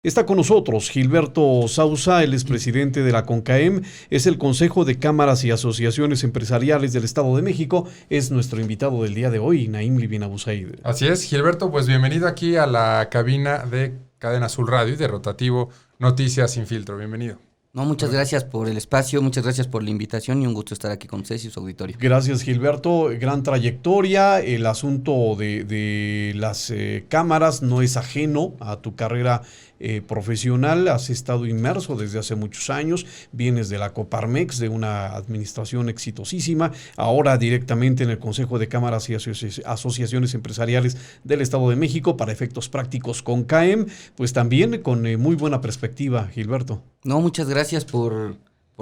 Está con nosotros Gilberto Sousa, él es presidente de la CONCAEM, es el Consejo de Cámaras y Asociaciones Empresariales del Estado de México, es nuestro invitado del día de hoy, Naim Libin Abu Said. Así es, Gilberto, pues bienvenido aquí a la cabina de Cadena Azul Radio y de Rotativo Noticias Sin Filtro, bienvenido. No, muchas gracias por el espacio, muchas gracias por la invitación y un gusto estar aquí con ustedes y su auditorio. Gracias, Gilberto. Gran trayectoria. El asunto de las cámaras no es ajeno a tu carrera profesional. Has estado inmerso desde hace muchos años. Vienes de la Coparmex, de una administración exitosísima. Ahora directamente en el Consejo de Cámaras y Asociaciones Empresariales del Estado de México, para efectos prácticos CONCAEM. Pues también con muy buena perspectiva, Gilberto. No, muchas gracias por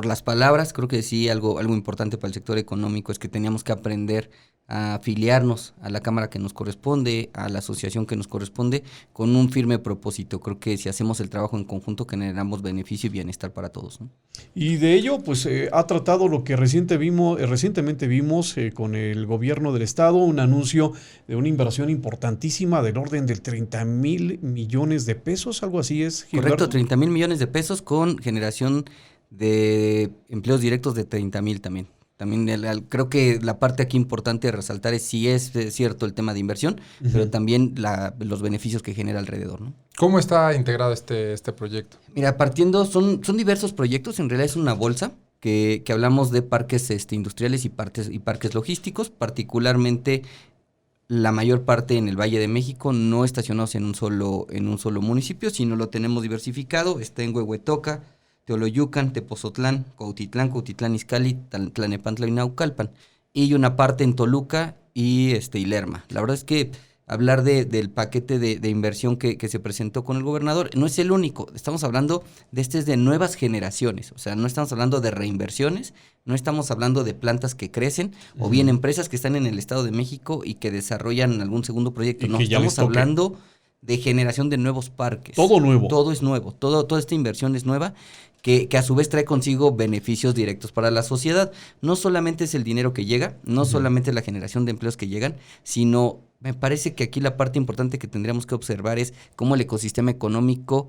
las palabras. Creo que sí, algo importante para el sector económico es que teníamos que aprender a afiliarnos a la cámara que nos corresponde, a la asociación que nos corresponde, con un firme propósito. Creo que si hacemos el trabajo en conjunto generamos beneficio y bienestar para todos, ¿no? Y de ello, pues ha tratado lo que recientemente vimos con el gobierno del estado, un anuncio de una inversión importantísima del orden del 30,000 millones de pesos, algo así es, Gilberto. Correcto, 30,000 millones de pesos con generación de empleos directos de 30,000 también. También creo que la parte aquí importante de resaltar es si es cierto el tema de inversión, pero también los beneficios que genera alrededor, ¿no? ¿Cómo está integrado este proyecto? Mira, partiendo, son diversos proyectos, en realidad es una bolsa que hablamos de parques industriales y parques logísticos, particularmente la mayor parte en el Valle de México, no estacionados en un solo municipio, sino lo tenemos diversificado. Está en Huehuetoca, Teoloyucan, Tepozotlán, Cuautitlán Izcalli, Tlalnepantla y Naucalpan, y una parte en Toluca y Lerma. La verdad es que hablar del paquete de inversión que se presentó con el gobernador no es el único. Estamos hablando de nuevas generaciones, o sea, no estamos hablando de reinversiones, no estamos hablando de plantas que crecen, o bien empresas que están en el Estado de México y que desarrollan algún segundo proyecto. No, estamos hablando de generación de nuevos parques. Todo nuevo. Todo es nuevo, toda esta inversión es nueva, que a su vez trae consigo beneficios directos para la sociedad. No solamente es el dinero que llega, no solamente es la generación de empleos que llegan, sino me parece que aquí la parte importante que tendríamos que observar es cómo el ecosistema económico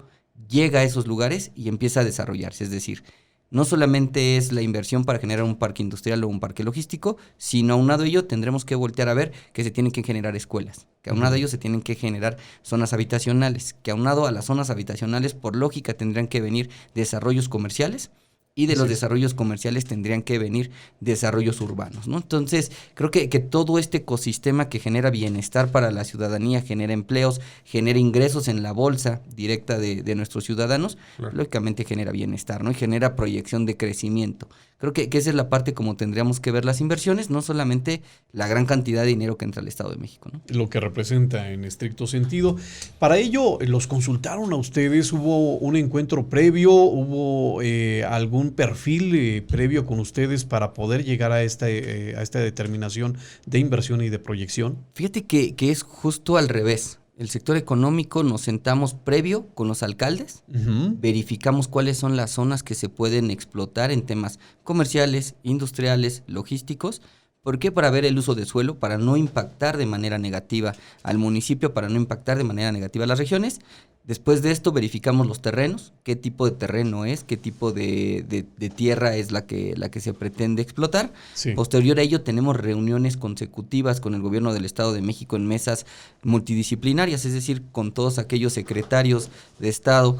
llega a esos lugares y empieza a desarrollarse. Es decir, no solamente es la inversión para generar un parque industrial o un parque logístico, sino aunado a ello tendremos que voltear a ver que se tienen que generar escuelas, que aunado a ello se tienen que generar zonas habitacionales, que aunado a las zonas habitacionales por lógica tendrían que venir desarrollos comerciales, y de los desarrollos comerciales tendrían que venir desarrollos urbanos, ¿no? Entonces, creo que todo este ecosistema que genera bienestar para la ciudadanía, genera empleos, genera ingresos en la bolsa directa de nuestros ciudadanos, claro, lógicamente genera bienestar, ¿no? Y genera proyección de crecimiento. Creo que esa es la parte como tendríamos que ver las inversiones, no solamente la gran cantidad de dinero que entra al Estado de México, ¿no? Lo que representa en estricto sentido. Para ello, ¿los consultaron a ustedes? ¿Hubo un encuentro previo? ¿Hubo algún perfil previo con ustedes para poder llegar a esta determinación de inversión y de proyección? Fíjate que es justo al revés. El sector económico nos sentamos previo con los alcaldes, verificamos cuáles son las zonas que se pueden explotar en temas comerciales, industriales, logísticos. ¿Por qué? Para ver el uso de suelo, para no impactar de manera negativa al municipio, para no impactar de manera negativa a las regiones. Después de esto verificamos los terrenos, qué tipo de terreno es, qué tipo de tierra es la que se pretende explotar. Sí. Posterior a ello tenemos reuniones consecutivas con el gobierno del Estado de México en mesas multidisciplinarias, es decir, con todos aquellos secretarios de Estado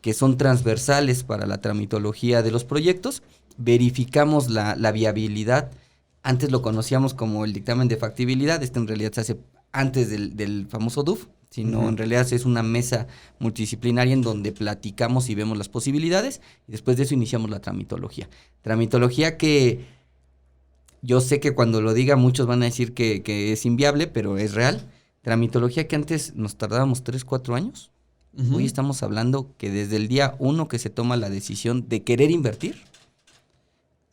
que son transversales para la tramitología de los proyectos. Verificamos la viabilidad. Antes lo conocíamos como el dictamen de factibilidad, en realidad se hace antes del famoso DUF, sino en realidad es una mesa multidisciplinaria en donde platicamos y vemos las posibilidades, y después de eso iniciamos la tramitología. Tramitología que yo sé que cuando lo diga muchos van a decir que es inviable, pero es real. Tramitología que antes nos tardábamos 3-4 años. Hoy estamos hablando que desde el día 1 que se toma la decisión de querer invertir,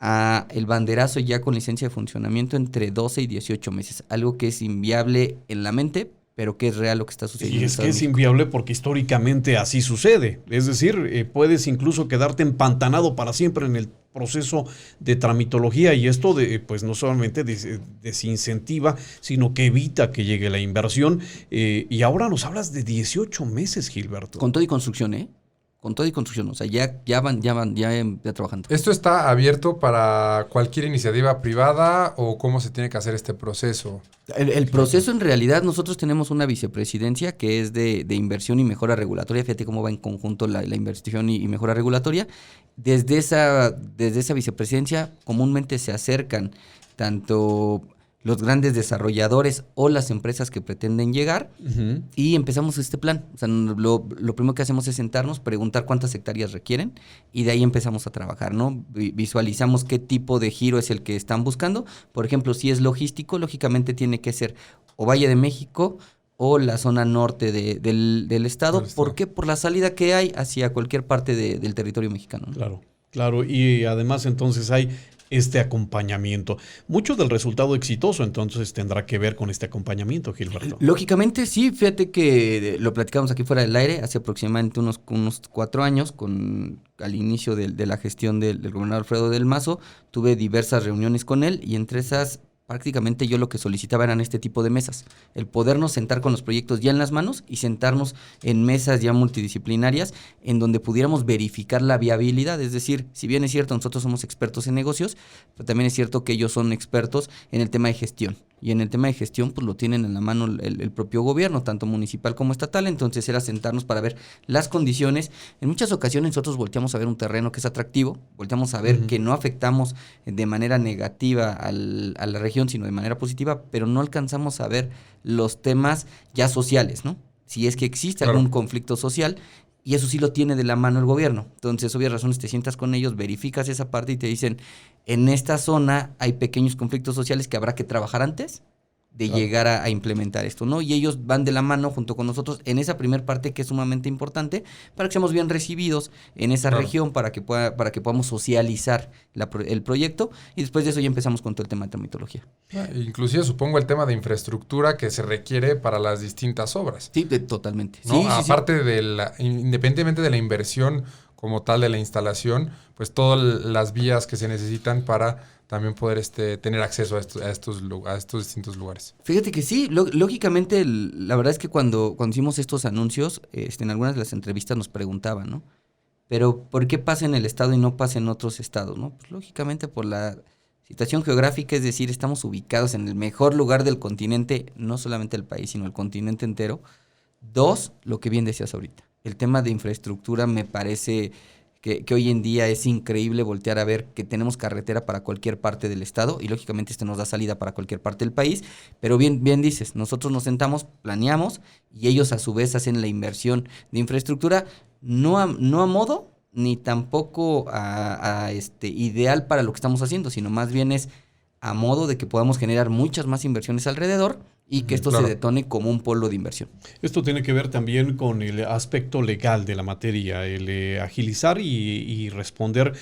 a el banderazo ya con licencia de funcionamiento entre 12 y 18 meses. Algo que es inviable en la mente, pero que es real lo que está sucediendo. Y es que es inviable porque históricamente así sucede. Es decir, puedes incluso quedarte empantanado para siempre en el proceso de tramitología, y esto pues no solamente desincentiva, sino que evita que llegue la inversión. Y ahora nos hablas de 18 meses, Gilberto. Con todo y construcción, ¿eh? Con todo y construcción, o sea, ya van trabajando. ¿Esto está abierto para cualquier iniciativa privada o cómo se tiene que hacer este proceso? El proceso, en realidad, nosotros tenemos una vicepresidencia que es de inversión y mejora regulatoria. Fíjate cómo va en conjunto la inversión y mejora regulatoria. Desde esa vicepresidencia comúnmente se acercan tanto los grandes desarrolladores o las empresas que pretenden llegar, y empezamos este plan. O sea, lo primero que hacemos es sentarnos, preguntar cuántas hectáreas requieren, y de ahí empezamos a trabajar, ¿no? Visualizamos qué tipo de giro es el que están buscando. Por ejemplo, si es logístico, lógicamente tiene que ser o Valle de México o la zona norte del estado. ¿Por qué? Por la salida que hay hacia cualquier parte del territorio mexicano, ¿no? Claro. Y además entonces hay este acompañamiento. Mucho del resultado exitoso entonces tendrá que ver con este acompañamiento, Gilberto. Lógicamente sí, fíjate que lo platicamos aquí fuera del aire hace aproximadamente unos 4 años, al inicio de la gestión del gobernador Alfredo del Mazo. Tuve diversas reuniones con él, y entre esas prácticamente yo lo que solicitaba eran este tipo de mesas, el podernos sentar con los proyectos ya en las manos y sentarnos en mesas ya multidisciplinarias en donde pudiéramos verificar la viabilidad. Es decir, si bien es cierto, nosotros somos expertos en negocios, pero también es cierto que ellos son expertos en el tema de gestión. Y en el tema de gestión, pues lo tienen en la mano el propio gobierno, tanto municipal como estatal. Entonces era sentarnos para ver las condiciones. En muchas ocasiones nosotros volteamos a ver un terreno que es atractivo, volteamos a ver que no afectamos de manera negativa a la región, sino de manera positiva, pero no alcanzamos a ver los temas ya sociales, ¿no? Si es que existe algún conflicto social, y eso sí lo tiene de la mano el gobierno. Entonces, obvias razones, te sientas con ellos, verificas esa parte y te dicen, en esta zona hay pequeños conflictos sociales que habrá que trabajar antes de llegar a implementar esto, ¿no? Y ellos van de la mano junto con nosotros en esa primer parte, que es sumamente importante para que seamos bien recibidos en esa región, para que podamos socializar el proyecto, y después de eso ya empezamos con todo el tema de tramitología. Inclusive supongo el tema de infraestructura que se requiere para las distintas obras. Sí, totalmente. ¿No? Sí, aparte independientemente de la inversión como tal de la instalación, pues todas las vías que se necesitan para también poder tener acceso a estos distintos lugares. Fíjate que sí, lógicamente, la verdad es que cuando hicimos estos anuncios, en algunas de las entrevistas nos preguntaban, ¿no? Pero ¿por qué pasa en el estado y no pasa en otros estados, no? Pues lógicamente por la situación geográfica, es decir, estamos ubicados en el mejor lugar del continente, no solamente el país, sino el continente entero. 2, lo que bien decías ahorita, el tema de infraestructura me parece que hoy en día es increíble voltear a ver que tenemos carretera para cualquier parte del estado, y lógicamente nos da salida para cualquier parte del país, pero bien dices, nosotros nos sentamos, planeamos, y ellos a su vez hacen la inversión de infraestructura, no a modo, ni tampoco ideal para lo que estamos haciendo, sino más bien es a modo de que podamos generar muchas más inversiones alrededor, y que esto se detone como un polo de inversión. Esto tiene que ver también con el aspecto legal de la materia, el agilizar y responder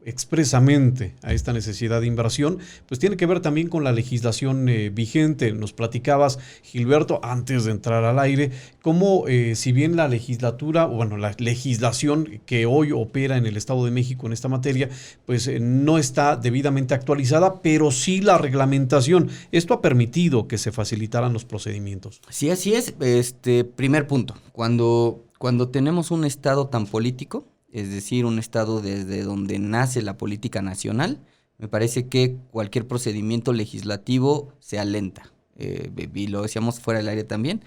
expresamente a esta necesidad de inversión, pues tiene que ver también con la legislación vigente. Nos platicabas, Gilberto, antes de entrar al aire, cómo si bien la legislación que hoy opera en el Estado de México en esta materia, pues no está debidamente actualizada, pero sí la reglamentación. Esto ha permitido que se facilitaran los procedimientos. Sí, así es. Primer punto, cuando tenemos un Estado tan político, es decir, un Estado desde donde nace la política nacional, me parece que cualquier procedimiento legislativo se alenta. Y lo decíamos fuera del aire también,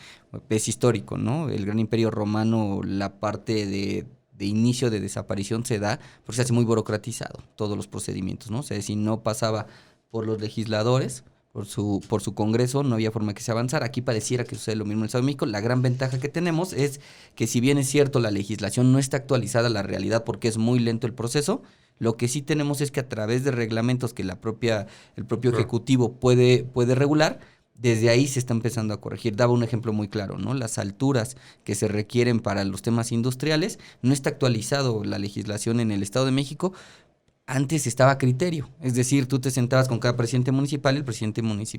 es histórico, ¿no? El gran imperio romano, la parte de inicio de desaparición se da porque se hace muy burocratizado todos los procedimientos, ¿no? O sea, si no pasaba por los legisladores, por su Congreso, no había forma que se avanzara. Aquí pareciera que sucede lo mismo en el Estado de México. La gran ventaja que tenemos es que, si bien es cierto, la legislación no está actualizada a la realidad porque es muy lento el proceso, lo que sí tenemos es que a través de reglamentos que el propio Ejecutivo puede regular, desde ahí se está empezando a corregir. Daba un ejemplo muy claro, ¿no? Las alturas que se requieren para los temas industriales, no está actualizado la legislación en el Estado de México. Antes estaba a criterio, es decir, tú te sentabas con cada presidente municipal y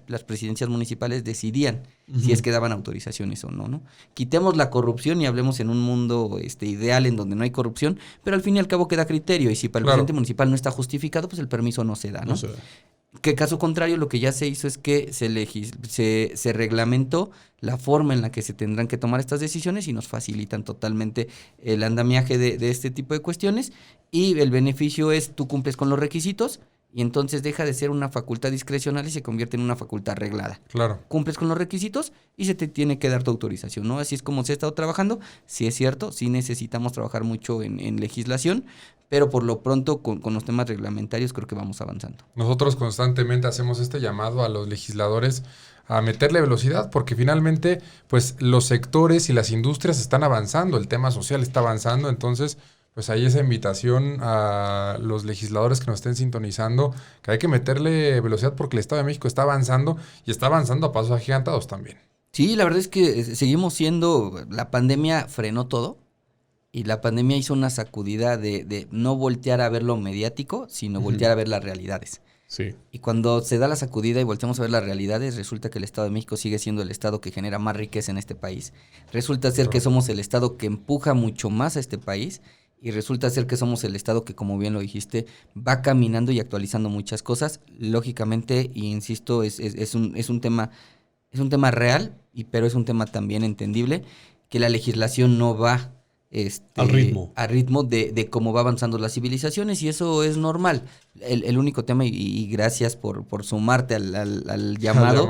las presidencias municipales decidían si es que daban autorizaciones o no, ¿no? Quitemos la corrupción y hablemos en un mundo ideal en donde no hay corrupción, pero al fin y al cabo queda a criterio, y si para el presidente municipal no está justificado, pues el permiso no se da, ¿no? No se da. Que caso contrario, lo que ya se hizo es que se reglamentó la forma en la que se tendrán que tomar estas decisiones y nos facilitan totalmente el andamiaje de este tipo de cuestiones, y el beneficio es tú cumples con los requisitos y entonces deja de ser una facultad discrecional y se convierte en una facultad reglada. Claro. Cumples con los requisitos y se te tiene que dar tu autorización, ¿no? Así es como se ha estado trabajando. Sí es cierto, sí necesitamos trabajar mucho en legislación, pero por lo pronto con los temas reglamentarios creo que vamos avanzando. Nosotros constantemente hacemos este llamado a los legisladores a meterle velocidad, porque finalmente pues los sectores y las industrias están avanzando, el tema social está avanzando, entonces pues ahí esa invitación a los legisladores que nos estén sintonizando, que hay que meterle velocidad porque el Estado de México está avanzando y está avanzando a pasos agigantados también. Sí, la verdad es que seguimos siendo, la pandemia frenó todo y la pandemia hizo una sacudida de no voltear a ver lo mediático, sino voltear a ver las realidades. Sí. Y cuando se da la sacudida y volteamos a ver las realidades, resulta que el Estado de México sigue siendo el estado que genera más riqueza en este país. Resulta ser que somos el estado que empuja mucho más a este país. Y resulta ser que somos el estado que, como bien lo dijiste, va caminando y actualizando muchas cosas. Lógicamente, y insisto, es un tema real, pero es un tema también entendible, que la legislación no va al ritmo de cómo va avanzando las civilizaciones, y eso es normal. El único tema, y gracias por sumarte al llamado,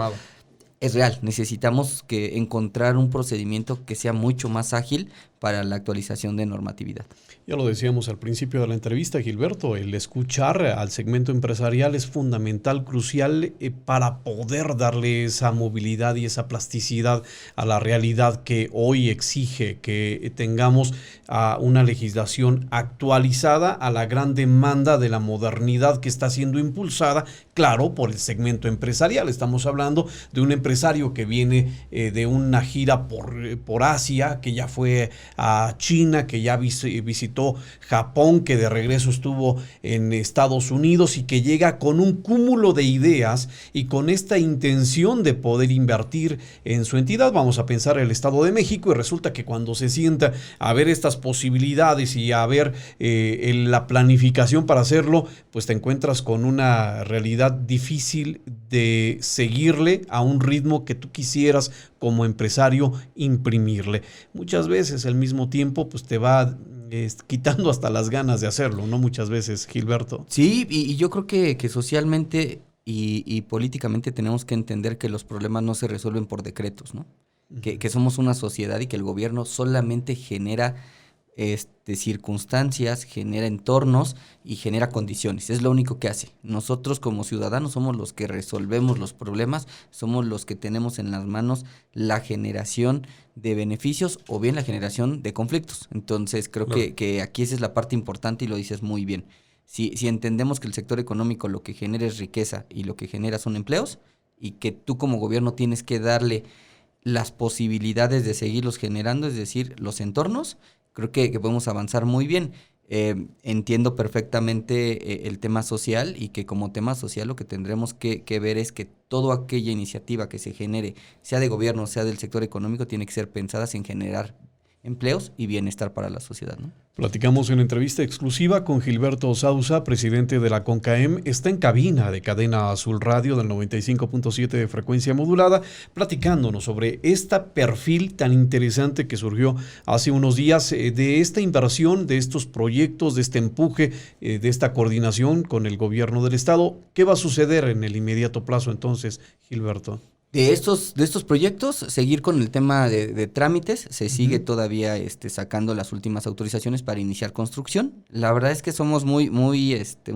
es real. Necesitamos encontrar un procedimiento que sea mucho más ágil para la actualización de normatividad. Ya lo decíamos al principio de la entrevista, Gilberto, el escuchar al segmento empresarial es fundamental, crucial para poder darle esa movilidad y esa plasticidad a la realidad que hoy exige que tengamos una legislación actualizada a la gran demanda de la modernidad que está siendo impulsada, claro, por el segmento empresarial. Estamos hablando de un empresario que viene de una gira por Asia, que ya fue a China, que ya visitó Japón, que de regreso estuvo en Estados Unidos y que llega con un cúmulo de ideas y con esta intención de poder invertir en su entidad. Vamos a pensar el Estado de México, y resulta que cuando se sienta a ver estas posibilidades y a ver la planificación para hacerlo, pues te encuentras con una realidad difícil de seguirle a un ritmo que tú quisieras como empresario imprimirle. Muchas veces al mismo tiempo pues te va quitando hasta las ganas de hacerlo, ¿no? Muchas veces, Gilberto. Sí, y yo creo que socialmente y políticamente tenemos que entender que los problemas no se resuelven por decretos, ¿no? Que somos una sociedad y que el gobierno solamente genera circunstancias, genera entornos y genera condiciones. Es lo único que hace. Nosotros como ciudadanos somos los que resolvemos los problemas, somos los que tenemos en las manos la generación de beneficios o bien la generación de conflictos. Entonces creo que aquí esa es la parte importante y lo dices muy bien. Si entendemos que el sector económico lo que genera es riqueza y lo que genera son empleos, y que tú como gobierno tienes que darle las posibilidades de seguirlos generando, es decir, los entornos, creo que podemos avanzar muy bien. Entiendo perfectamente el tema social, y que como tema social lo que tendremos que ver es que toda aquella iniciativa que se genere, sea de gobierno, sea del sector económico, tiene que ser pensadas en generar empleos y bienestar para la sociedad, ¿no? Platicamos en entrevista exclusiva con Gilberto Sousa, presidente de la CONCAEM. Está en cabina de Cadena Azul Radio del 95.7 de frecuencia modulada, platicándonos sobre este perfil tan interesante que surgió hace unos días de esta inversión, de estos proyectos, de este empuje, de esta coordinación con el gobierno del estado. ¿Qué va a suceder en el inmediato plazo entonces, Gilberto? De estos proyectos, seguir con el tema de trámites, se sigue todavía sacando las últimas autorizaciones para iniciar construcción. La verdad es que somos muy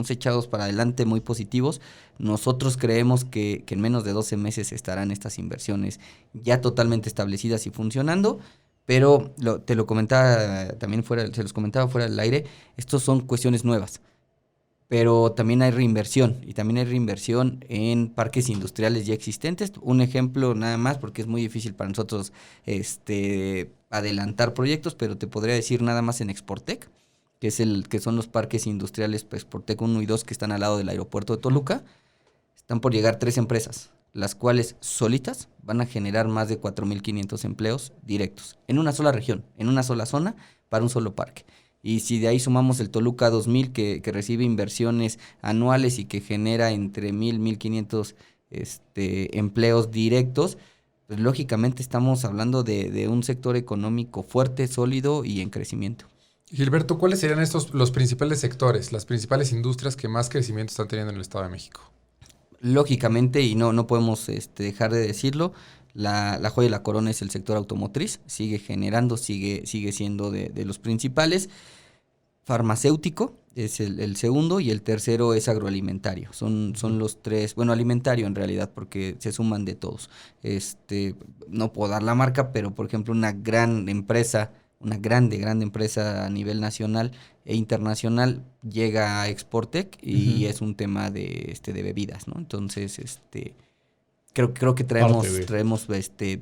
echados para adelante, muy positivos. Nosotros creemos que en menos de 12 meses estarán estas inversiones ya totalmente establecidas y funcionando, pero te lo comentaba también se los comentaba fuera del aire, estos son cuestiones nuevas. Pero también hay reinversión, y también hay reinversión en parques industriales ya existentes. Un ejemplo nada más, porque es muy difícil para nosotros adelantar proyectos, pero te podría decir nada más en Exportec. que son los parques industriales pues, Portec 1 y 2 que están al lado del aeropuerto de Toluca. Están por llegar 3 empresas, las cuales solitas van a generar más de 4,500 empleos directos en una sola región, en una sola zona, para un solo parque. Y si de ahí sumamos el Toluca 2000 que recibe inversiones anuales y que genera entre 1,500 empleos directos, pues lógicamente estamos hablando de un sector económico fuerte, sólido y en crecimiento. Gilberto, ¿cuáles serían los principales sectores, las principales industrias que más crecimiento están teniendo en el Estado de México? Lógicamente, y no podemos dejar de decirlo, la joya de la corona es el sector automotriz, sigue generando, sigue siendo de los principales. Farmacéutico es el segundo y el tercero es agroalimentario. Son los tres, bueno, alimentario en realidad porque se suman de todos. No puedo dar la marca, pero por ejemplo una gran empresa, una grande empresa a nivel nacional e internacional llega a Exportec y es un tema de bebidas, ¿no? Entonces, creo que traemos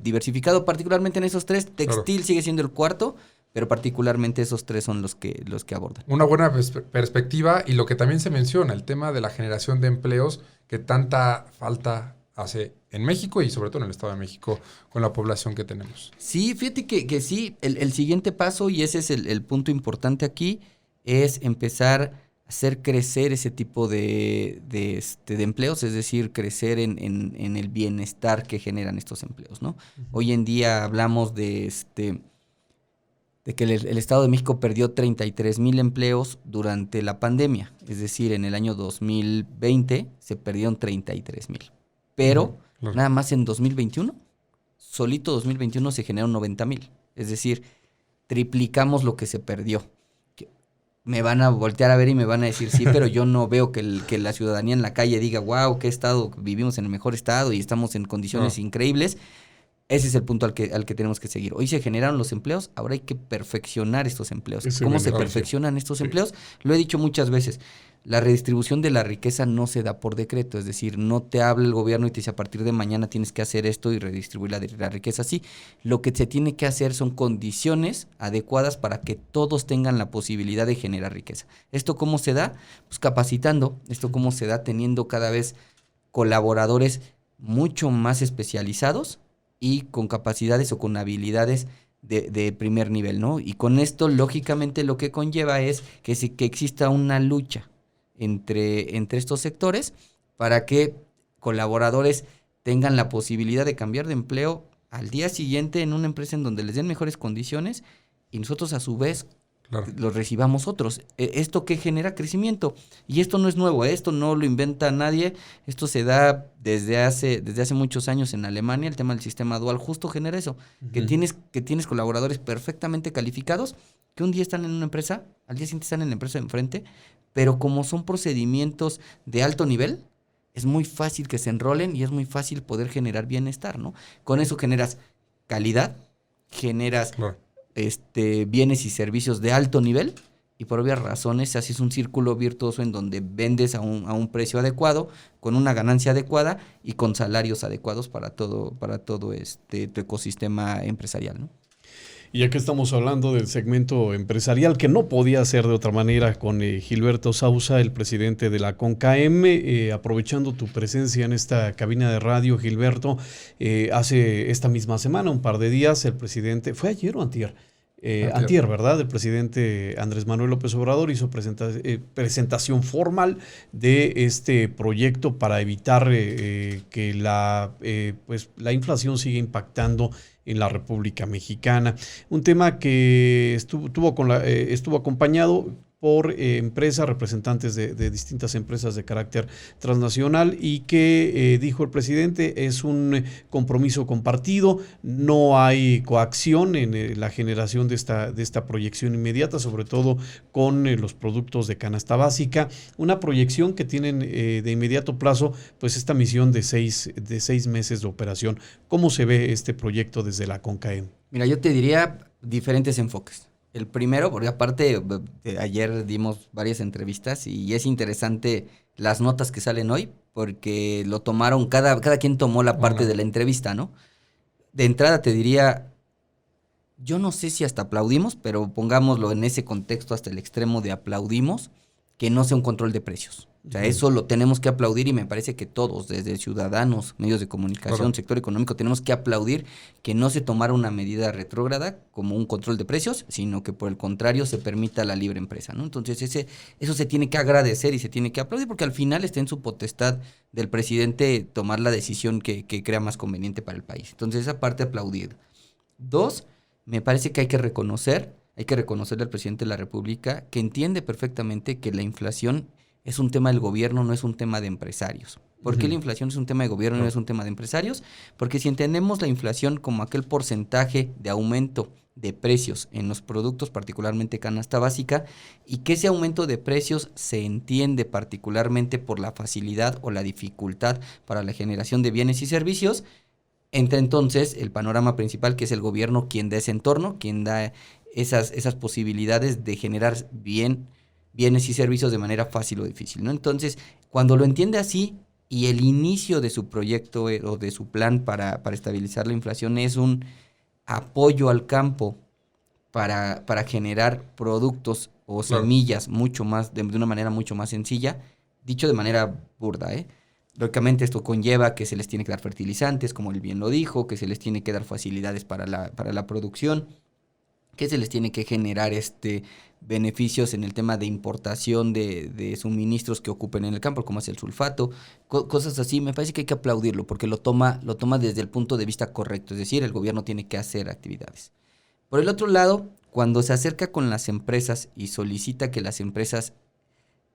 diversificado particularmente en esos tres. Textil sigue siendo el cuarto, pero particularmente esos tres son los que abordan. Una buena perspectiva y lo que también se menciona, el tema de la generación de empleos que tanta falta hace en México y sobre todo en el Estado de México con la población que tenemos. Sí, fíjate que sí, el siguiente paso, y ese es el punto importante aquí, es empezar a hacer crecer ese tipo de empleos, es decir, crecer en el bienestar que generan estos empleos, ¿no? Hoy en día hablamos de que el Estado de México perdió 33,000 empleos durante la pandemia. Es decir, en el año 2020 se perdieron 33,000. Pero nada más en 2021, solito 2021 se generaron 90,000. Es decir, triplicamos lo que se perdió. Me van a voltear a ver y me van a decir, sí, pero yo no veo que la ciudadanía en la calle diga, wow, qué estado, vivimos en el mejor estado y estamos en condiciones increíbles. Ese es el punto al que tenemos que seguir. Hoy se generaron los empleos, ahora hay que perfeccionar estos empleos. ¿Cómo se perfeccionan estos empleos? Lo he dicho muchas veces. La redistribución de la riqueza no se da por decreto, es decir, no te habla el gobierno y te dice a partir de mañana tienes que hacer esto y redistribuir la riqueza así. Lo que se tiene que hacer son condiciones adecuadas para que todos tengan la posibilidad de generar riqueza. ¿Esto cómo se da? Pues capacitando. ¿Esto cómo se da? Teniendo cada vez colaboradores mucho más especializados y con capacidades o con habilidades de primer nivel, ¿no? Y con esto, lógicamente, lo que conlleva es que exista una lucha entre estos sectores para que colaboradores tengan la posibilidad de cambiar de empleo al día siguiente en una empresa en donde les den mejores condiciones y nosotros a su vez los recibamos otros. ¿Esto qué genera? Crecimiento. Y esto no es nuevo, esto no lo inventa nadie, esto se da desde hace muchos años en Alemania. El tema del sistema dual justo genera eso, que tienes colaboradores perfectamente calificados, que un día están en una empresa, al día siguiente están en la empresa de enfrente, pero como son procedimientos de alto nivel, es muy fácil que se enrolen y es muy fácil poder generar bienestar, ¿no? Con eso generas calidad, generas bienes y servicios de alto nivel y por obvias razones haces un círculo virtuoso en donde vendes a un precio adecuado, con una ganancia adecuada y con salarios adecuados para todo tu ecosistema empresarial, ¿no? Y ya que estamos hablando del segmento empresarial, que no podía ser de otra manera con Gilberto Sousa, el presidente de la CONCAEM, aprovechando tu presencia en esta cabina de radio, Gilberto, hace esta misma semana, un par de días, el presidente, ¿fue ayer o antier? Antier, ¿verdad? El presidente Andrés Manuel López Obrador hizo presentación formal de este proyecto para evitar que la inflación siga impactando en la República Mexicana. Un tema que estuvo acompañado por empresas, representantes de distintas empresas de carácter transnacional y que, dijo el presidente, es un compromiso compartido, no hay coacción en la generación de esta proyección inmediata, sobre todo con los productos de canasta básica, una proyección que tienen de inmediato plazo, pues esta misión de seis meses de operación. ¿Cómo se ve este proyecto desde la CONCAEM? Mira, yo te diría diferentes enfoques. El primero, porque aparte ayer dimos varias entrevistas y es interesante las notas que salen hoy, porque lo tomaron, cada quien tomó la parte de la entrevista, ¿no? De entrada te diría, yo no sé si hasta aplaudimos, pero pongámoslo en ese contexto hasta el extremo de aplaudimos que no sea un control de precios. O sea, eso lo tenemos que aplaudir y me parece que todos, desde ciudadanos, medios de comunicación, Claro. sector económico, tenemos que aplaudir que no se tomara una medida retrógrada como un control de precios, sino que por el contrario se permita la libre empresa, ¿no? Entonces eso se tiene que agradecer y se tiene que aplaudir porque al final está en su potestad del presidente tomar la decisión que crea más conveniente para el país. Entonces esa parte aplaudida. 2, me parece que hay que reconocerle al presidente de la República que entiende perfectamente que la inflación es un tema del gobierno, no es un tema de empresarios. ¿Por qué la inflación es un tema de gobierno y no es un tema de empresarios? Porque si entendemos la inflación como aquel porcentaje de aumento de precios en los productos, particularmente canasta básica, y que ese aumento de precios se entiende particularmente por la facilidad o la dificultad para la generación de bienes y servicios, entra entonces el panorama principal, que es el gobierno quien da ese entorno, quien da esas posibilidades de generar bienes y servicios de manera fácil o difícil, ¿no? Entonces, cuando lo entiende así y el inicio de su proyecto o de su plan para estabilizar la inflación es un apoyo al campo para generar productos o semillas mucho más, de una manera mucho más sencilla, dicho de manera burda, Lógicamente esto conlleva que se les tiene que dar fertilizantes, como él bien lo dijo, que se les tiene que dar facilidades para la producción, que se les tiene que generar beneficios en el tema de importación de suministros que ocupen en el campo, como es el sulfato, cosas así. Me parece que hay que aplaudirlo porque lo toma desde el punto de vista correcto, es decir, el gobierno tiene que hacer actividades. Por el otro lado, cuando se acerca con las empresas y solicita que las empresas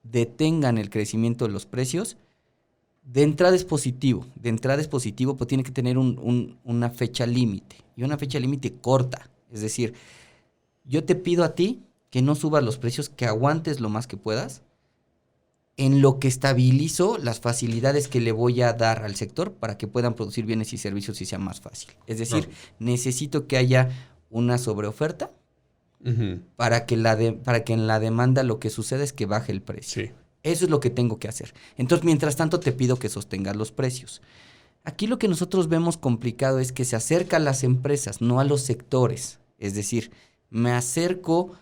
detengan el crecimiento de los precios, de entrada es positivo, pues tiene que tener una fecha límite, y una fecha límite corta, es decir, yo te pido a ti que no subas los precios, que aguantes lo más que puedas, en lo que estabilizo las facilidades que le voy a dar al sector para que puedan producir bienes y servicios y sea más fácil. Es decir, necesito que haya una sobreoferta para que en la demanda lo que suceda es que baje el precio. Sí. Eso es lo que tengo que hacer. Entonces, mientras tanto, te pido que sostengas los precios. Aquí lo que nosotros vemos complicado es que se acerca a las empresas, no a los sectores. Es decir, me acerco,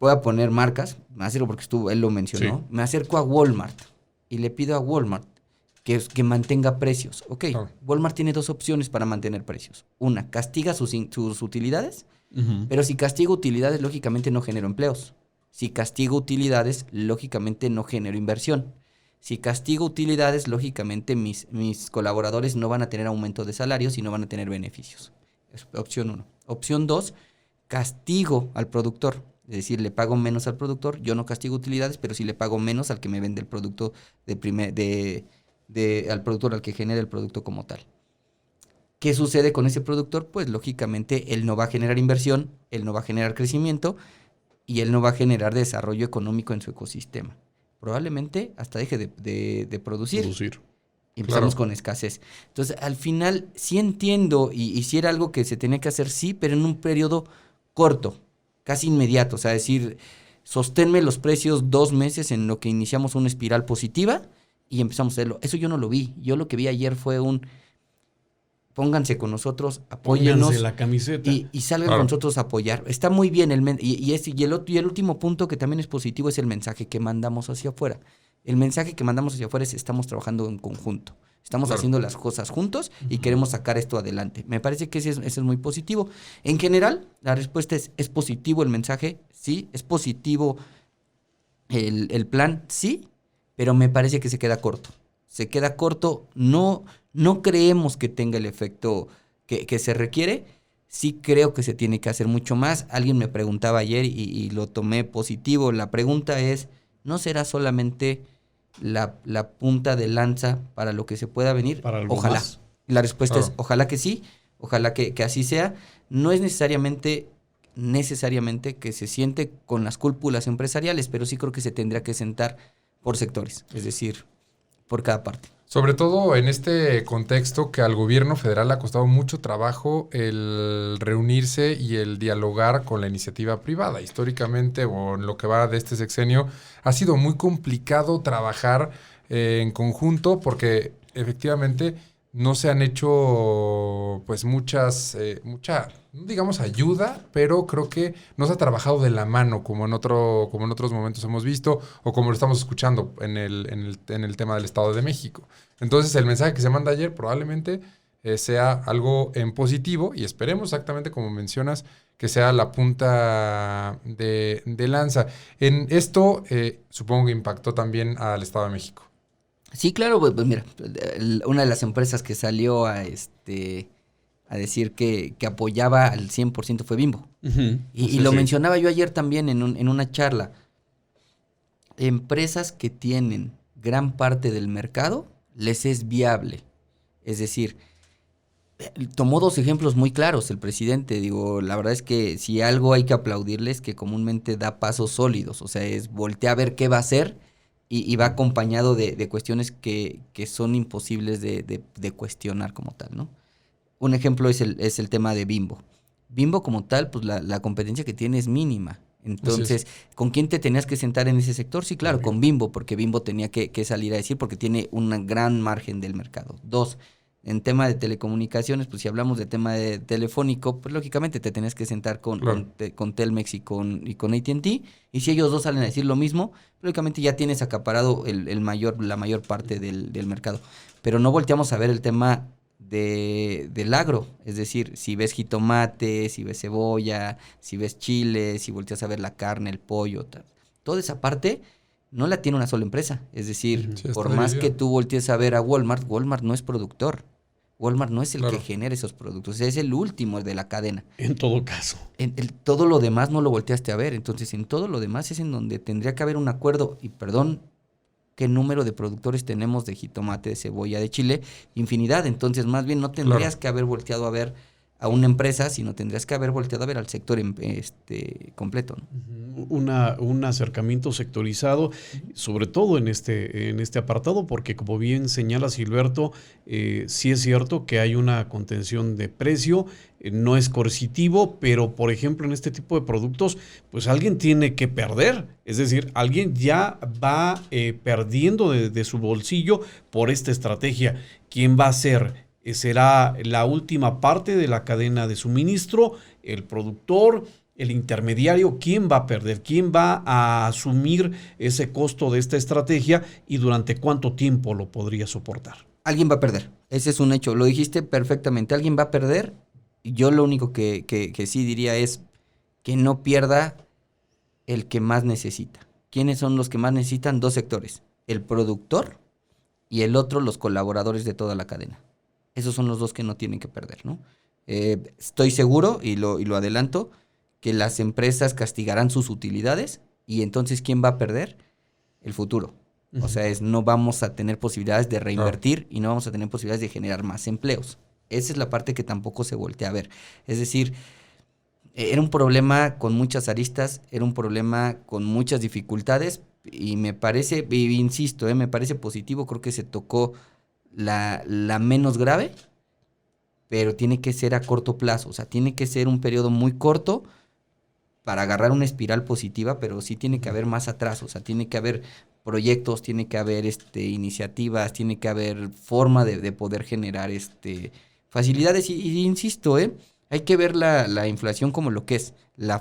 voy a poner marcas, me acerco porque él lo mencionó, sí. Me acerco a Walmart y le pido a Walmart que mantenga precios. Ok, Walmart tiene 2 opciones para mantener precios. Una, castiga sus utilidades, pero si castigo utilidades, lógicamente no genero empleos. Si castigo utilidades, lógicamente no genero inversión. Si castigo utilidades, lógicamente mis colaboradores no van a tener aumento de salarios y no van a tener beneficios. Es opción 1. Opción 2, castigo al productor. Es decir, le pago menos al productor. Yo no castigo utilidades, pero sí le pago menos al que me vende el producto al productor, al que genera el producto como tal. ¿Qué sucede con ese productor? Pues lógicamente él no va a generar inversión, él no va a generar crecimiento, y él no va a generar desarrollo económico en su ecosistema. Probablemente hasta deje de producir. Y empezamos con escasez. Entonces, al final, sí entiendo, y sí era algo que se tenía que hacer, sí, pero en un periodo corto, casi inmediato. O sea, decir, sosténme los precios 2 meses en lo que iniciamos una espiral positiva y empezamos a hacerlo. Eso yo no lo vi. Yo lo que vi ayer fue pónganse con nosotros, apóyennos. Pónganse la camiseta. Y salgan con nosotros a apoyar. Está muy bien. El último punto que también es positivo es el mensaje que mandamos hacia afuera. El mensaje que mandamos hacia afuera es: estamos trabajando en conjunto. Estamos haciendo las cosas juntos y queremos sacar esto adelante. Me parece que ese es muy positivo. En general, la respuesta es positivo el mensaje, sí. Es positivo el plan, sí. Pero me parece que se queda corto. Se queda corto. No creemos que tenga el efecto que se requiere. Sí creo que se tiene que hacer mucho más. Alguien me preguntaba ayer y lo tomé positivo. La pregunta es: ¿no será solamente la punta de lanza para lo que se pueda venir? Ojalá. Más. La respuesta es ojalá que sí. Ojalá que así sea. No es necesariamente que se siente con las cúpulas empresariales, pero sí creo que se tendría que sentar por sectores, es decir, por cada parte. Sobre todo en este contexto que al gobierno federal le ha costado mucho trabajo el reunirse y el dialogar con la iniciativa privada. Históricamente, o en lo que va de este sexenio, ha sido muy complicado trabajar en conjunto porque efectivamente no se han hecho pues mucha, no digamos ayuda, pero creo que no se ha trabajado de la mano como en otros momentos hemos visto o como lo estamos escuchando en el tema del Estado de México. Entonces el mensaje que se manda ayer probablemente sea algo en positivo y esperemos exactamente como mencionas que sea la punta de lanza. En esto supongo que impactó también al Estado de México. Sí, claro, pues mira, una de las empresas que salió a decir que apoyaba al 100% fue Bimbo. Y lo mencionaba yo ayer también en una charla. Empresas que tienen gran parte del mercado, les es viable. Es decir, tomó dos ejemplos muy claros el presidente. Digo, la verdad es que si algo hay que aplaudirles, que comúnmente da pasos sólidos. O sea, es voltea a ver qué va a hacer. Y va acompañado de cuestiones que son imposibles de cuestionar como tal, ¿no? Un ejemplo es el tema de Bimbo. Bimbo como tal, pues la competencia que tiene es mínima. Entonces, ¿con quién te tenías que sentar en ese sector? Sí, claro, con Bimbo, porque Bimbo tenía que salir a decir porque tiene un gran margen del mercado. Dos, en tema de telecomunicaciones, pues si hablamos de tema de telefónico, pues lógicamente te tenías que sentar con Telmex y con AT&T, y si ellos dos salen a decir lo mismo, lógicamente ya tienes acaparado la mayor parte del mercado. Pero no volteamos a ver el tema del agro, es decir, si ves jitomate, si ves cebolla, si ves chile, si volteas a ver la carne, el pollo, toda esa parte no la tiene una sola empresa. Es decir, por más que tú voltees a ver a Walmart, Walmart no es productor. Walmart no es el que genera esos productos, es el último de la cadena. En todo caso. Todo lo demás no lo volteaste a ver. Entonces, en todo lo demás es en donde tendría que haber un acuerdo. Y perdón, ¿qué número de productores tenemos de jitomate, de cebolla, de chile? Infinidad. Entonces, más bien no tendrías que haber volteado a ver a una empresa, sino tendrías que haber volteado a ver al sector completo, ¿no? Un acercamiento sectorizado, sobre todo en este apartado, porque como bien señala Gilberto, sí es cierto que hay una contención de precio, no es coercitivo, pero por ejemplo en este tipo de productos, pues alguien tiene que perder, es decir, alguien ya va perdiendo de su bolsillo por esta estrategia. ¿Quién va a ser? ¿Será la última parte de la cadena de suministro, el productor, el intermediario? ¿Quién va a perder? ¿Quién va a asumir ese costo de esta estrategia y durante cuánto tiempo lo podría soportar? Alguien va a perder, ese es un hecho, lo dijiste perfectamente, alguien va a perder. Yo lo único que sí diría es que no pierda el que más necesita. ¿Quiénes son los que más necesitan? Dos sectores, el productor y el otro, los colaboradores de toda la cadena. Esos son los dos que no tienen que perder, ¿no? Estoy seguro, y lo adelanto, que las empresas castigarán sus utilidades y entonces ¿quién va a perder? El futuro. O sea, no vamos a tener posibilidades de reinvertir y no vamos a tener posibilidades de generar más empleos. Esa es la parte que tampoco se voltea a ver. Es decir, era un problema con muchas aristas, era un problema con muchas dificultades y me parece, insisto, me parece positivo, creo que se tocó la menos grave, pero tiene que ser a corto plazo, o sea, tiene que ser un periodo muy corto para agarrar una espiral positiva, pero sí tiene que haber más atrás, o sea, tiene que haber proyectos, tiene que haber iniciativas, tiene que haber forma de poder generar facilidades y insisto, hay que ver la inflación como lo que es, la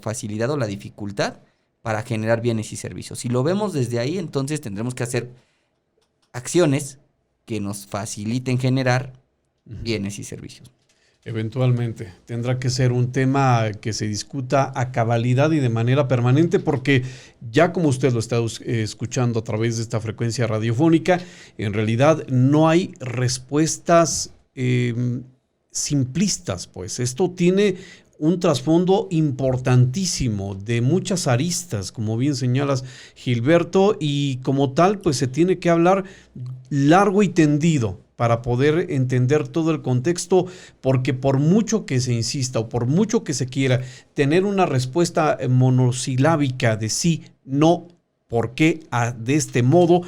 facilidad o la dificultad para generar bienes y servicios. Si lo vemos desde ahí, entonces tendremos que hacer acciones que nos faciliten generar bienes y servicios. Eventualmente tendrá que ser un tema que se discuta a cabalidad y de manera permanente, porque ya como usted lo está escuchando a través de esta frecuencia radiofónica, en realidad no hay respuestas simplistas, pues esto tiene un trasfondo importantísimo de muchas aristas, como bien señalas, Gilberto, y como tal, pues se tiene que hablar largo y tendido para poder entender todo el contexto, porque por mucho que se insista o por mucho que se quiera tener una respuesta monosilábica de sí, no ¿Por qué de este modo?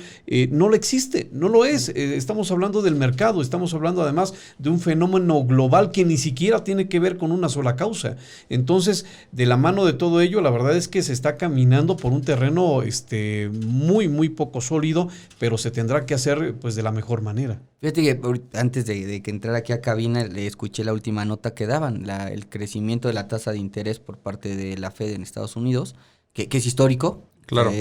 No lo existe, no lo es. Estamos hablando del mercado, estamos hablando además de un fenómeno global que ni siquiera tiene que ver con una sola causa. Entonces, de la mano de todo ello, la verdad es que se está caminando por un terreno muy, muy poco sólido, pero se tendrá que hacer pues de la mejor manera. Fíjate que antes de que entrara aquí a cabina, le escuché la última nota que daban, el crecimiento de la tasa de interés por parte de la Fed en Estados Unidos, que es histórico. Claro.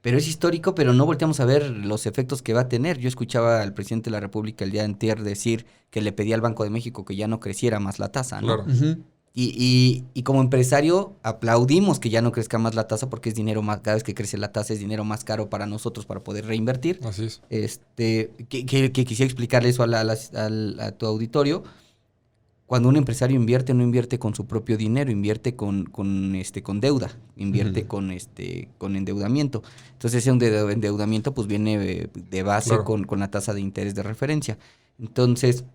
Pero es histórico, pero no volteamos a ver los efectos que va a tener. Yo escuchaba al presidente de la República el día de antier decir que le pedía al Banco de México que ya no creciera más la tasa, ¿no? Claro. Uh-huh. Y como empresario aplaudimos que ya no crezca más la tasa porque es dinero más, cada vez que crece la tasa es dinero más caro para nosotros para poder reinvertir. Así es. Que quisiera explicarle eso a tu auditorio. Cuando un empresario invierte, no invierte con su propio dinero, invierte con deuda, invierte con endeudamiento. Entonces ese endeudamiento pues viene de base Claro. con la tasa de interés de referencia. Entonces,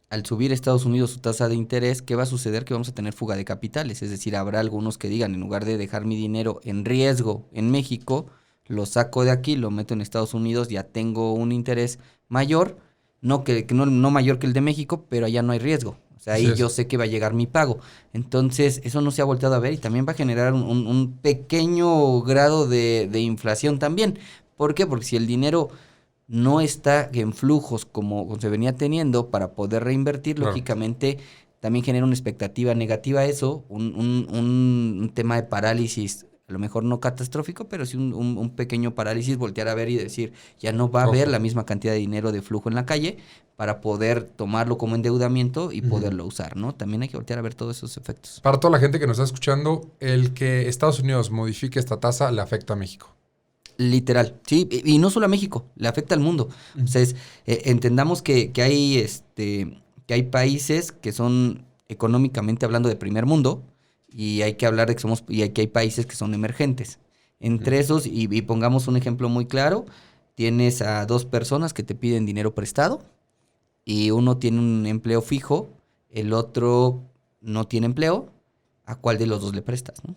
al subir Estados Unidos su tasa de interés, ¿qué va a suceder? Que vamos a tener fuga de capitales. Es decir, habrá algunos que digan, en lugar de dejar mi dinero en riesgo en México, lo saco de aquí, lo meto en Estados Unidos, ya tengo un interés mayor, no mayor que el de México, pero allá no hay riesgo. O sea, ahí yo sé que va a llegar mi pago. Entonces, eso no se ha volteado a ver y también va a generar un pequeño grado de inflación también. ¿Por qué? Porque si el dinero no está en flujos como se venía teniendo para poder reinvertir, claro, lógicamente también genera una expectativa negativa a eso, un tema de parálisis, a lo mejor no catastrófico, pero sí un pequeño parálisis, voltear a ver y decir, ya no va a haber la misma cantidad de dinero de flujo en la calle para poder tomarlo como endeudamiento y poderlo usar, ¿no? También hay que voltear a ver todos esos efectos. Para toda la gente que nos está escuchando, el que Estados Unidos modifique esta tasa le afecta a México. Literal, sí, y no solo a México, le afecta al mundo. O sea, entendamos que hay países que son económicamente hablando de primer mundo, y hay que hablar de que hay países que son emergentes. Entre esos, y pongamos un ejemplo muy claro, tienes a dos personas que te piden dinero prestado y uno tiene un empleo fijo, el otro no tiene empleo. ¿A cuál de los dos le prestas, no?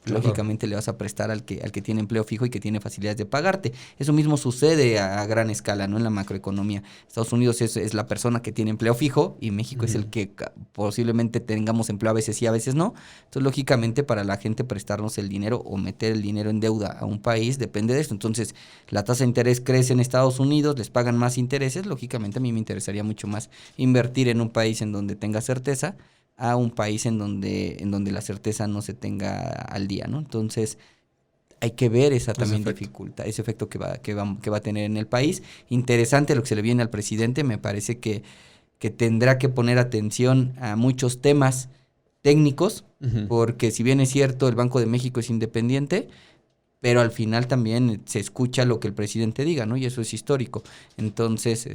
Lógicamente le vas a prestar al que tiene empleo fijo y que tiene facilidades de pagarte. Eso mismo sucede a gran escala, ¿no? En la macroeconomía. Estados Unidos es la persona que tiene empleo fijo y México es el que posiblemente tengamos empleo a veces sí, a veces no. Entonces, lógicamente, para la gente prestarnos el dinero o meter el dinero en deuda a un país depende de eso. Entonces, la tasa de interés crece en Estados Unidos, les pagan más intereses. Lógicamente, a mí me interesaría mucho más invertir en un país en donde tenga certeza a un país en donde la certeza no se tenga al día, ¿no? Entonces, hay que ver esa también dificultad, ese efecto que va a tener en el país. Interesante lo que se le viene al presidente, me parece que tendrá que poner atención a muchos temas técnicos, porque si bien es cierto, el Banco de México es independiente, pero al final también se escucha lo que el presidente diga, ¿no? Y eso es histórico. Entonces,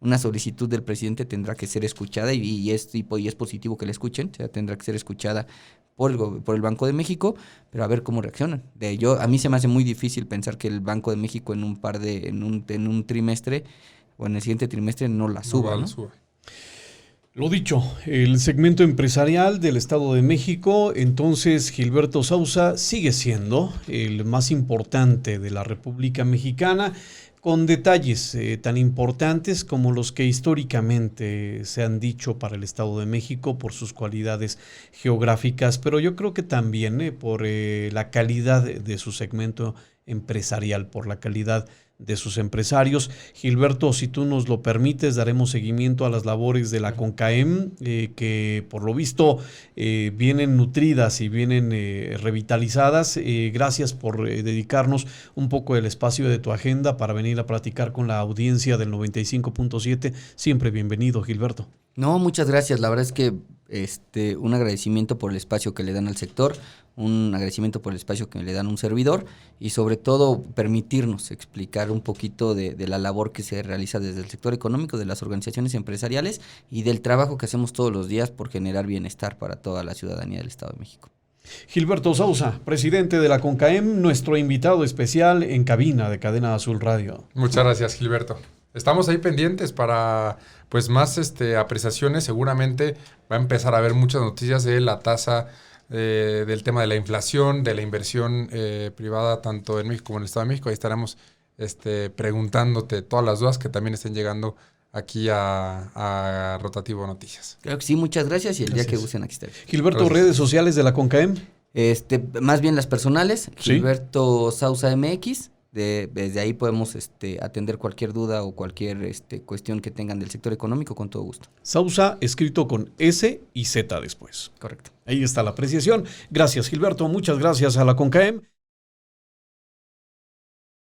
una solicitud del presidente tendrá que ser escuchada y es positivo que la escuchen, o sea, tendrá que ser escuchada por el Banco de México, pero a ver cómo reaccionan. A mí se me hace muy difícil pensar que el Banco de México en un trimestre o en el siguiente trimestre no la suba, ¿no? Lo dicho, el segmento empresarial del Estado de México, entonces Gilberto Sousa sigue siendo el más importante de la República Mexicana, con detalles tan importantes como los que históricamente se han dicho para el Estado de México por sus cualidades geográficas, pero yo creo que también por la calidad de su segmento empresarial, por la calidad de sus empresarios. Gilberto, si tú nos lo permites, daremos seguimiento a las labores de la CONCAEM, que por lo visto vienen nutridas y vienen revitalizadas. Gracias por dedicarnos un poco del espacio de tu agenda para venir a platicar con la audiencia del 95.7. Siempre bienvenido, Gilberto. No, muchas gracias. La verdad es que un agradecimiento por el espacio que le dan al sector, un agradecimiento por el espacio que le dan a un servidor y sobre todo permitirnos explicar un poquito de la labor que se realiza desde el sector económico, de las organizaciones empresariales y del trabajo que hacemos todos los días por generar bienestar para toda la ciudadanía del Estado de México. Gilberto Sousa, presidente de la CONCAEM, nuestro invitado especial en cabina de Cadena Azul Radio. Muchas gracias, Gilberto. Estamos ahí pendientes para pues más apreciaciones. Seguramente va a empezar a haber muchas noticias de la tasa del tema de la inflación, de la inversión privada, tanto en México como en el Estado de México. Ahí estaremos preguntándote todas las dudas que también estén llegando aquí a Rotativo Noticias. Claro que sí, muchas gracias y el Gracias. día que gusten aquí estaré. Gilberto, Gracias. redes sociales de la CONCAEM. Más bien las personales, Sí. Gilberto Sousa MX, desde ahí podemos atender cualquier duda o cualquier cuestión que tengan del sector económico con todo gusto. Sousa, escrito con S y Z después. Correcto. Ahí está la apreciación. Gracias, Gilberto. Muchas gracias a la CONCAEM.